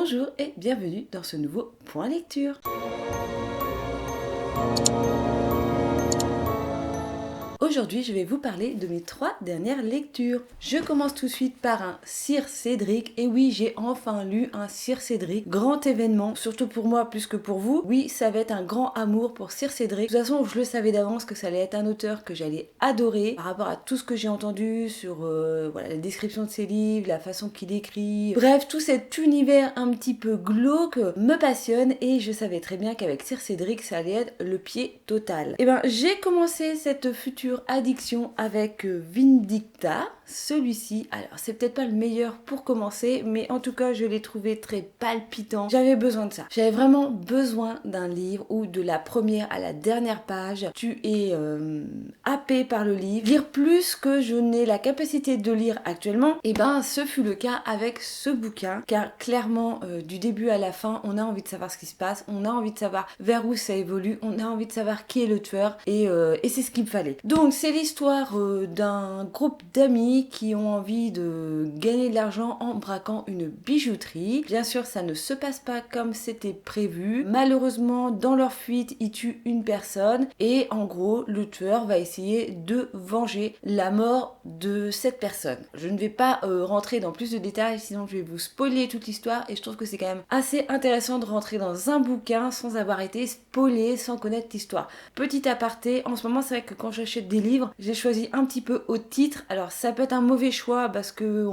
Bonjour et bienvenue dans ce nouveau point lecture. Aujourd'hui, je vais vous parler de mes 3 dernières lectures. Je commence tout de suite par un Sir Cédric. Et oui, j'ai enfin lu un Sir Cédric. Grand événement, surtout pour moi plus que pour vous. Oui, ça va être un grand amour pour Sir Cédric. De toute façon, je le savais d'avance que ça allait être un auteur que j'allais adorer. Par rapport à tout ce que j'ai entendu sur la description de ses livres, la façon qu'il écrit. Bref, tout cet univers un petit peu glauque me passionne. Et je savais très bien qu'avec Sir Cédric, ça allait être le pied total. Et ben, j'ai commencé cette future addiction avec Vindicta. Celui-ci, alors c'est peut-être pas le meilleur pour commencer, mais en tout cas je l'ai trouvé très palpitant. J'avais besoin de ça. J'avais vraiment besoin d'un livre où de la première à la dernière page, tu es happé par le livre. Lire plus que je n'ai la capacité de lire actuellement, et ben ce fut le cas avec ce bouquin, car clairement du début à la fin, on a envie de savoir ce qui se passe, on a envie de savoir vers où ça évolue, on a envie de savoir qui est le tueur, et c'est ce qu'il me fallait. Donc c'est l'histoire d'un groupe d'amis qui ont envie de gagner de l'argent en braquant une bijouterie. Bien sûr, ça ne se passe pas comme c'était prévu. Malheureusement, dans leur fuite, ils tuent une personne et en gros, le tueur va essayer de venger la mort de cette personne. Je ne vais pas rentrer dans plus de détails, sinon je vais vous spoiler toute l'histoire et je trouve que c'est quand même assez intéressant de rentrer dans un bouquin sans avoir été spoilé, sans connaître l'histoire. Petit aparté, en ce moment, c'est vrai que quand j'achète des livres, j'ai choisi un petit peu au titre. Alors ça peut être un mauvais choix parce que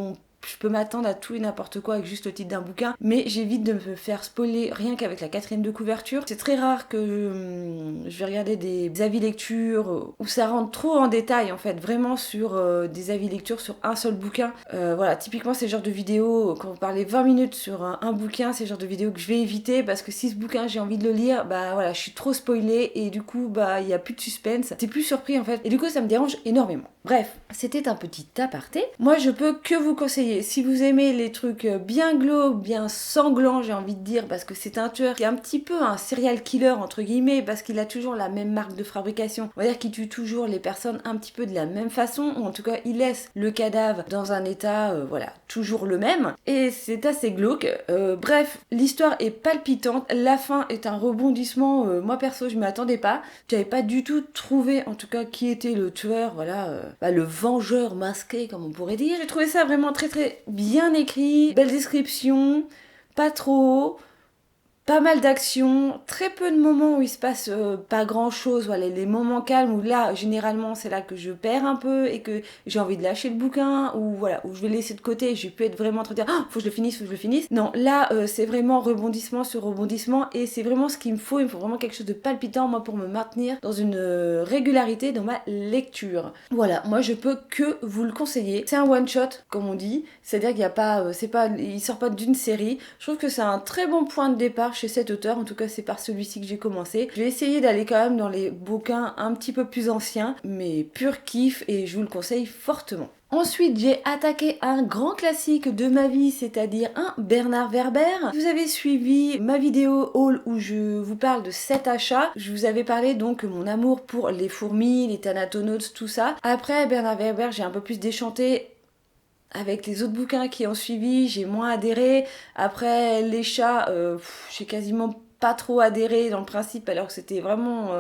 je peux m'attendre à tout et n'importe quoi avec juste le titre d'un bouquin, mais j'évite de me faire spoiler rien qu'avec la 4e de couverture. C'est très rare que je vais regarder des avis lecture où ça rentre trop en détail en fait, vraiment sur des avis lecture sur un seul bouquin. Voilà, typiquement c'est le genre de vidéo, quand vous parlez 20 minutes sur un bouquin, c'est le genre de vidéo que je vais éviter parce que si ce bouquin j'ai envie de le lire, bah voilà, je suis trop spoilée et du coup bah il n'y a plus de suspense, t'es plus surpris en fait, et du coup ça me dérange énormément. Bref, c'était un petit aparté. Moi je peux que vous conseiller, si vous aimez les trucs bien glauques, bien sanglants, j'ai envie de dire, parce que c'est un tueur qui est un petit peu un serial killer entre guillemets, parce qu'il a toujours la même marque de fabrication. On va dire qu'il tue toujours les personnes un petit peu de la même façon, ou en tout cas il laisse le cadavre dans un état, voilà, toujours le même. Et c'est assez glauque. Bref, l'histoire est palpitante, la fin est un rebondissement, moi perso je m'y attendais pas. J'avais pas du tout trouvé en tout cas qui était le tueur, voilà, le vengeur masqué comme on pourrait dire. J'ai trouvé ça vraiment très très bien écrit, belle description, pas trop, pas mal d'action, très peu de moments où il se passe pas grand chose, voilà, les moments calmes où là, généralement, c'est là que je perds un peu et que j'ai envie de lâcher le bouquin, ou voilà, où je vais laisser de côté et je vais plus être vraiment en train de dire oh, faut que je le finisse, faut que je le finisse. Non, là, c'est vraiment rebondissement sur rebondissement et c'est vraiment ce qu'il me faut vraiment quelque chose de palpitant, moi, pour me maintenir dans une régularité dans ma lecture. Voilà, moi, je peux que vous le conseiller. C'est un one-shot, comme on dit, c'est-à-dire qu'il n'y a pas, il sort pas d'une série. Je trouve que c'est un très bon point de départ chez cet auteur, en tout cas c'est par celui-ci que j'ai commencé. Je vais essayer d'aller quand même dans les bouquins un petit peu plus anciens, mais pur kiff et je vous le conseille fortement. Ensuite, j'ai attaqué un grand classique de ma vie, c'est-à-dire un Bernard Werber. Si vous avez suivi ma vidéo haul où je vous parle de 7 achats, je vous avais parlé donc de mon amour pour les fourmis, les Thanatonautes, tout ça. Après Bernard Werber, j'ai un peu plus déchanté. Avec les autres bouquins qui ont suivi, j'ai moins adhéré. Après, les chats, j'ai quasiment pas trop adhéré dans le principe, alors que c'était vraiment...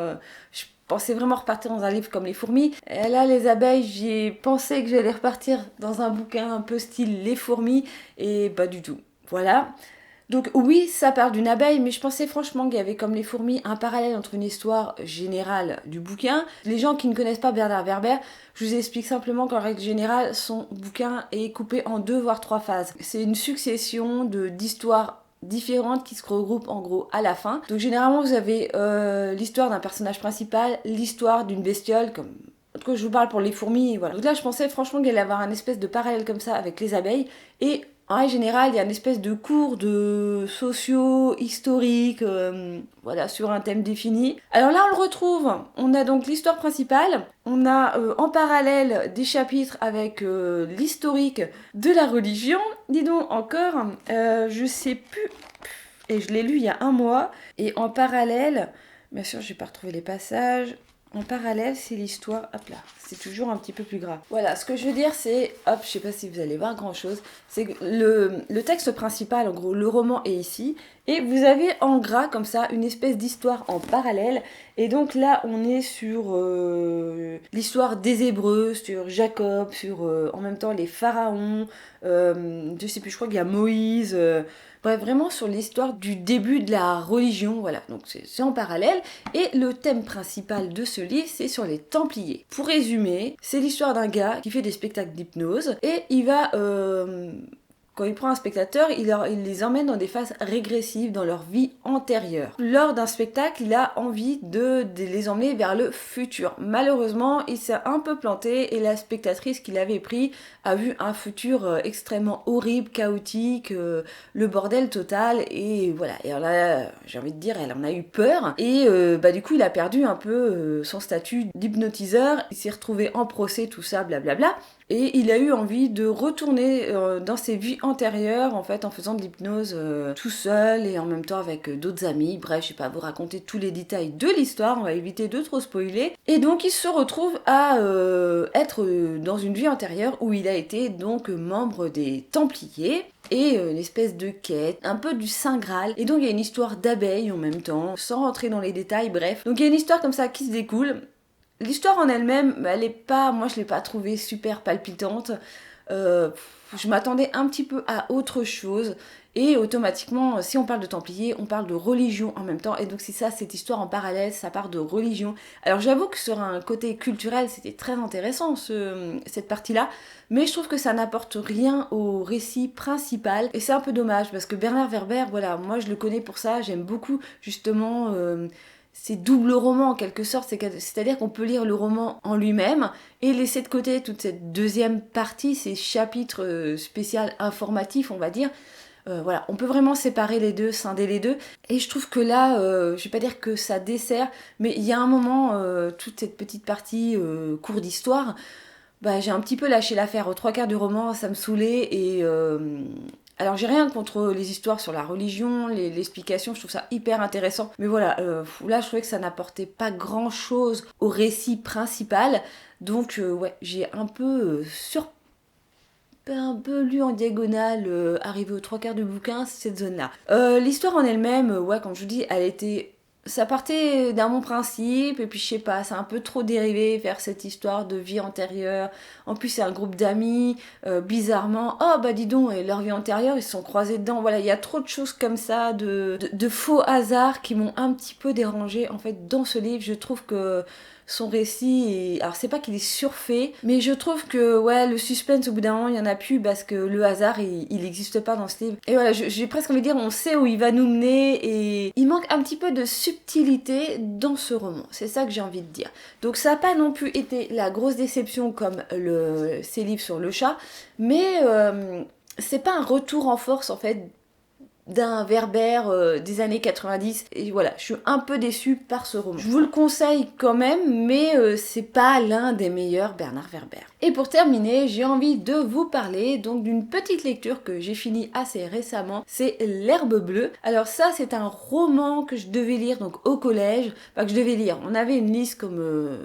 je pensais vraiment repartir dans un livre comme Les Fourmis. Et là, Les Abeilles, j'ai pensé que j'allais repartir dans un bouquin un peu style Les Fourmis, et pas du tout. Voilà. Donc oui, ça parle d'une abeille, mais je pensais franchement qu'il y avait comme Les Fourmis un parallèle entre une histoire générale du bouquin. Les gens qui ne connaissent pas Bernard Werber, je vous explique simplement qu'en règle générale, son bouquin est coupé en 2 voire 3 phases. C'est une succession d'histoires différentes qui se regroupent en gros à la fin. Donc généralement vous avez l'histoire d'un personnage principal, l'histoire d'une bestiole comme... En tout cas, je vous parle pour Les Fourmis, voilà. Donc là, je pensais franchement qu'il allait y avoir un espèce de parallèle comme ça avec les abeilles. Et en règle générale, il y a une espèce de cours de sociaux, historiques, voilà, sur un thème défini. Alors là, on le retrouve. On a donc l'histoire principale. On a en parallèle des chapitres avec l'historique de la religion. Dis donc, encore, je sais plus... Et je l'ai lu il y a un mois. Et en parallèle, bien sûr, je vais pas retrouver les passages... En parallèle, c'est l'histoire, hop là, c'est toujours un petit peu plus gras. Voilà, ce que je veux dire, c'est, hop, je sais pas si vous allez voir grand chose, c'est que le texte principal, en gros, le roman est ici, et vous avez en gras, comme ça, une espèce d'histoire en parallèle, et donc là, on est sur l'histoire des Hébreux, sur Jacob, sur en même temps les pharaons, je sais plus, je crois qu'il y a Moïse, bref, vraiment sur l'histoire du début de la religion, voilà, donc c'est en parallèle. Et le thème principal de ce livre, c'est sur les Templiers. Pour résumer, c'est l'histoire d'un gars qui fait des spectacles d'hypnose, et il va... quand il prend un spectateur, il les emmène dans des phases régressives dans leur vie antérieure. Lors d'un spectacle, il a envie de les emmener vers le futur. Malheureusement, il s'est un peu planté et la spectatrice qu'il avait pris a vu un futur extrêmement horrible, chaotique, le bordel total, et voilà. Et alors là, j'ai envie de dire, elle en a eu peur, et du coup, il a perdu un peu son statut d'hypnotiseur. Il s'est retrouvé en procès, tout ça, blablabla. Et il a eu envie de retourner dans ses vies antérieures, en fait, en faisant de l'hypnose tout seul et en même temps avec d'autres amis. Bref, je vais pas vous raconter tous les détails de l'histoire, on va éviter de trop spoiler. Et donc, il se retrouve à être dans une vie antérieure où il a été donc membre des Templiers. Et une espèce de quête, un peu du Saint Graal. Et donc il y a une histoire d'abeilles en même temps, sans rentrer dans les détails, bref. Donc il y a une histoire comme ça qui se découle. L'histoire en elle-même, elle est pas, moi je l'ai pas trouvée super palpitante. Je m'attendais un petit peu à autre chose. Et automatiquement, si on parle de Templiers, on parle de religion en même temps. Et donc c'est ça, cette histoire en parallèle, ça part de religion. Alors j'avoue que sur un côté culturel, c'était très intéressant cette partie-là. Mais je trouve que ça n'apporte rien au récit principal. Et c'est un peu dommage, parce que Bernard Werber, voilà, moi je le connais pour ça. J'aime beaucoup justement... c'est double roman en quelque sorte, c'est-à-dire qu'on peut lire le roman en lui-même et laisser de côté toute cette deuxième partie, ces chapitres spéciaux informatifs, on va dire. Voilà, on peut vraiment séparer les deux, scinder les deux. Et je trouve que là, je vais pas dire que ça dessert, mais il y a un moment, toute cette petite partie cours d'histoire, j'ai un petit peu lâché l'affaire. Aux 3/4 du roman, ça me saoulait et... alors j'ai rien contre les histoires sur la religion, l'explication, je trouve ça hyper intéressant. Mais voilà, là je trouvais que ça n'apportait pas grand chose au récit principal. Donc ouais, j'ai un peu un peu lu en diagonale, arrivé aux 3/4 du bouquin, cette zone-là. L'histoire en elle-même, ouais, comme je vous dis, elle était... Ça partait d'un bon principe, et puis je sais pas, c'est un peu trop dérivé vers cette histoire de vie antérieure. En plus, c'est un groupe d'amis, bizarrement, oh bah dis donc, et leur vie antérieure, ils se sont croisés dedans. Voilà, il y a trop de choses comme ça, de faux hasards qui m'ont un petit peu dérangée en fait dans ce livre. Je trouve que son récit alors c'est pas qu'il est surfait, mais je trouve que ouais, le suspense au bout d'un moment il y en a plus parce que le hasard il n'existe pas dans ce livre. Et voilà, j'ai presque envie de dire, on sait où il va nous mener et il manque un petit peu de subtilité dans ce roman, c'est ça que j'ai envie de dire. Donc ça n'a pas non plus été la grosse déception comme ces livres sur le chat, mais c'est pas un retour en force en fait d'un Werber des années 90, et voilà, je suis un peu déçue par ce roman. Je vous le conseille quand même, mais c'est pas l'un des meilleurs Bernard Werber. Et pour terminer, j'ai envie de vous parler donc d'une petite lecture que j'ai finie assez récemment, c'est L'Herbe Bleue. Alors ça, c'est un roman que je devais lire donc au collège, pas que je devais lire, on avait une liste comme...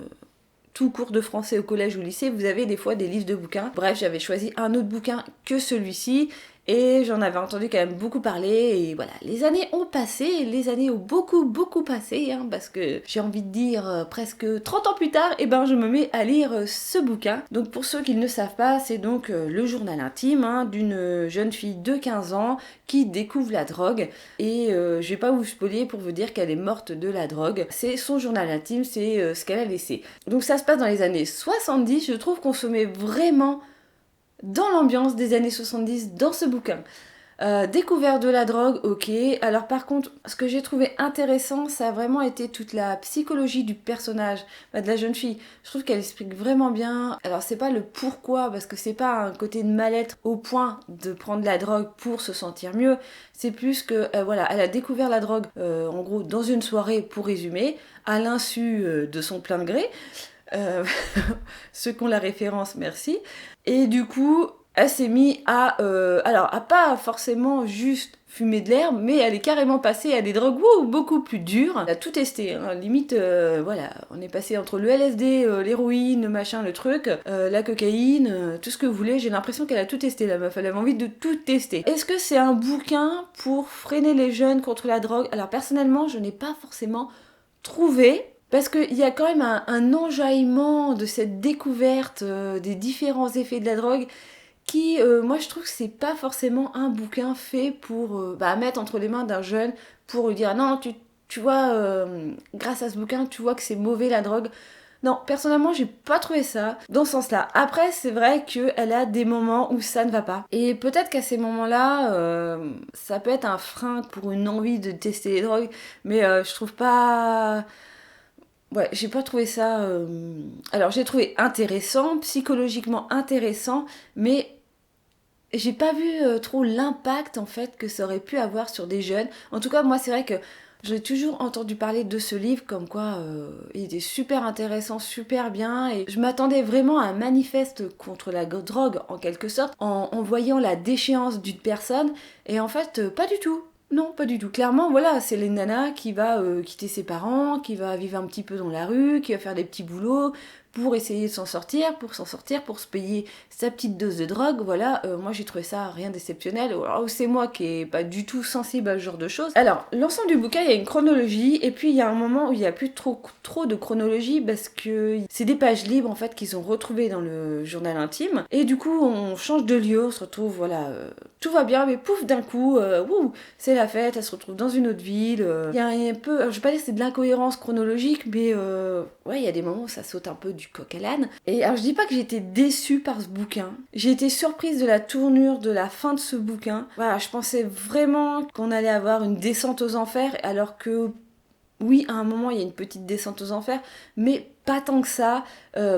tout cours de français au collège ou au lycée, vous avez des fois des listes de bouquins. Bref, j'avais choisi un autre bouquin que celui-ci, et j'en avais entendu quand même beaucoup parler, et voilà, les années ont passé, les années ont beaucoup passé, hein, parce que j'ai envie de dire presque 30 ans plus tard, et je me mets à lire ce bouquin. Donc pour ceux qui ne le savent pas, c'est donc le journal intime d'une jeune fille de 15 ans qui découvre la drogue, et je vais pas vous spoiler pour vous dire qu'elle est morte de la drogue. C'est son journal intime, c'est ce qu'elle a laissé. Donc ça se passe dans les années 70, je trouve qu'on se met vraiment dans l'ambiance des années 70 dans ce bouquin. Découverte de la drogue, ok. Alors par contre, ce que j'ai trouvé intéressant, ça a vraiment été toute la psychologie du personnage, de la jeune fille. Je trouve qu'elle explique vraiment bien. Alors c'est pas le pourquoi, parce que c'est pas un côté de mal-être au point de prendre la drogue pour se sentir mieux. C'est plus que, voilà, elle a découvert la drogue, en gros, dans une soirée, pour résumer, à l'insu de son plein gré. Ceux qui ont la référence, merci. Et du coup, elle s'est mise à... alors, à pas forcément juste fumer de l'herbe, mais elle est carrément passée à des drogues beaucoup plus dures. Elle a tout testé, hein. Limite, voilà, on est passé entre le LSD, l'héroïne, le machin, le truc, la cocaïne, tout ce que vous voulez. J'ai l'impression qu'elle a tout testé, la meuf. Elle avait envie de tout tester. Est-ce que c'est un bouquin pour freiner les jeunes contre la drogue? Alors personnellement, je n'ai pas forcément trouvé. Parce qu'il y a quand même un enjaillement de cette découverte des différents effets de la drogue qui, moi je trouve que c'est pas forcément un bouquin fait pour mettre entre les mains d'un jeune pour lui dire non, tu vois, grâce à ce bouquin, tu vois que c'est mauvais la drogue. Non, personnellement, j'ai pas trouvé ça dans ce sens-là. Après, c'est vrai qu'elle a des moments où ça ne va pas. Et peut-être qu'à ces moments-là, ça peut être un frein pour une envie de tester les drogues, mais je trouve pas... Ouais, j'ai pas trouvé ça... Alors, j'ai trouvé intéressant, psychologiquement intéressant, mais j'ai pas vu trop l'impact en fait que ça aurait pu avoir sur des jeunes. En tout cas, moi, c'est vrai que j'ai toujours entendu parler de ce livre comme quoi il était super intéressant, super bien, et je m'attendais vraiment à un manifeste contre la drogue en quelque sorte, en voyant la déchéance d'une personne, et en fait, pas du tout. Non, pas du tout. Clairement, voilà, c'est les nanas qui va quitter ses parents, qui va vivre un petit peu dans la rue, qui va faire des petits boulots pour essayer de s'en sortir, pour se payer sa petite dose de drogue. Voilà, moi j'ai trouvé ça rien d'exceptionnel. Alors c'est moi qui est pas du tout sensible à ce genre de choses. Alors, l'ensemble du bouquin, il y a une chronologie, et puis il y a un moment où il n'y a plus trop de chronologie parce que c'est des pages libres en fait qu'ils ont retrouvées dans le journal intime. Et du coup, on change de lieu, on se retrouve, voilà, tout va bien, mais pouf, d'un coup, c'est la fête, elle se retrouve dans une autre ville. Il y a un peu, alors, je vais pas dire que c'est de l'incohérence chronologique, mais ouais, il y a des moments où ça saute un peu du coq à l'âne. Et alors je dis pas que j'ai été déçue par ce bouquin. J'ai été surprise de la tournure de la fin de ce bouquin. Voilà, je pensais vraiment qu'on allait avoir une descente aux enfers, alors que oui, à un moment il y a une petite descente aux enfers, mais pas tant que ça.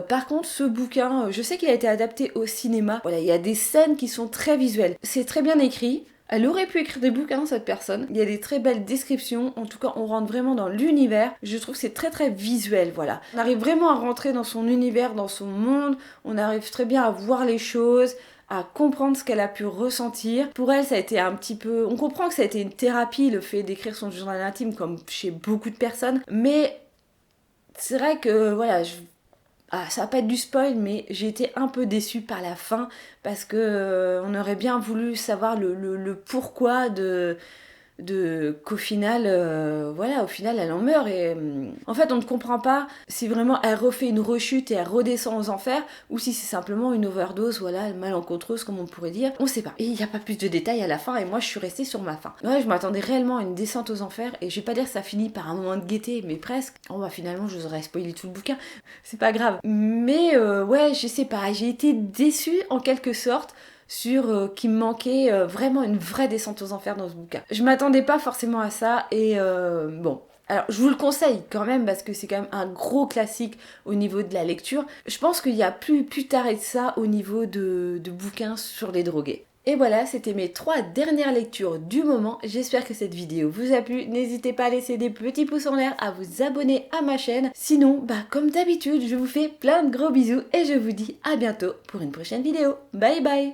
Par contre, ce bouquin, je sais qu'il a été adapté au cinéma. Voilà, il y a des scènes qui sont très visuelles. C'est très bien écrit. Elle aurait pu écrire des bouquins, cette personne. Il y a des très belles descriptions. En tout cas, on rentre vraiment dans l'univers. Je trouve que c'est très très visuel, voilà. On arrive vraiment à rentrer dans son univers, dans son monde. On arrive très bien à voir les choses, à comprendre ce qu'elle a pu ressentir. Pour elle, ça a été un petit peu... On comprend que ça a été une thérapie, le fait d'écrire son journal intime, comme chez beaucoup de personnes. Mais c'est vrai que, voilà, ça va pas être du spoil, mais j'ai été un peu déçue par la fin parce que on aurait bien voulu savoir le pourquoi qu'au final, voilà, au final elle en meurt, et en fait on ne comprend pas si vraiment elle refait une rechute et elle redescend aux enfers, ou si c'est simplement une overdose, voilà, malencontreuse comme on pourrait dire, on sait pas. Et il n'y a pas plus de détails à la fin, et moi je suis restée sur ma fin. Ouais, je m'attendais réellement à une descente aux enfers, et je vais pas dire que ça finit par un moment de gaieté, mais presque. Oh bah finalement je vous aurais spoilé tout le bouquin, c'est pas grave. Mais ouais, je sais pas, j'ai été déçue en quelque sorte, sur qu'il me manquait vraiment une vraie descente aux enfers dans ce bouquin. Je m'attendais pas forcément à ça, et bon. Alors, je vous le conseille quand même parce que c'est quand même un gros classique au niveau de la lecture. Je pense qu'il y a plus taré de ça au niveau de bouquins sur les drogués. Et voilà, c'était mes 3 dernières lectures du moment. J'espère que cette vidéo vous a plu. N'hésitez pas à laisser des petits pouces en l'air, à vous abonner à ma chaîne. Sinon, comme d'habitude, je vous fais plein de gros bisous et je vous dis à bientôt pour une prochaine vidéo. Bye bye!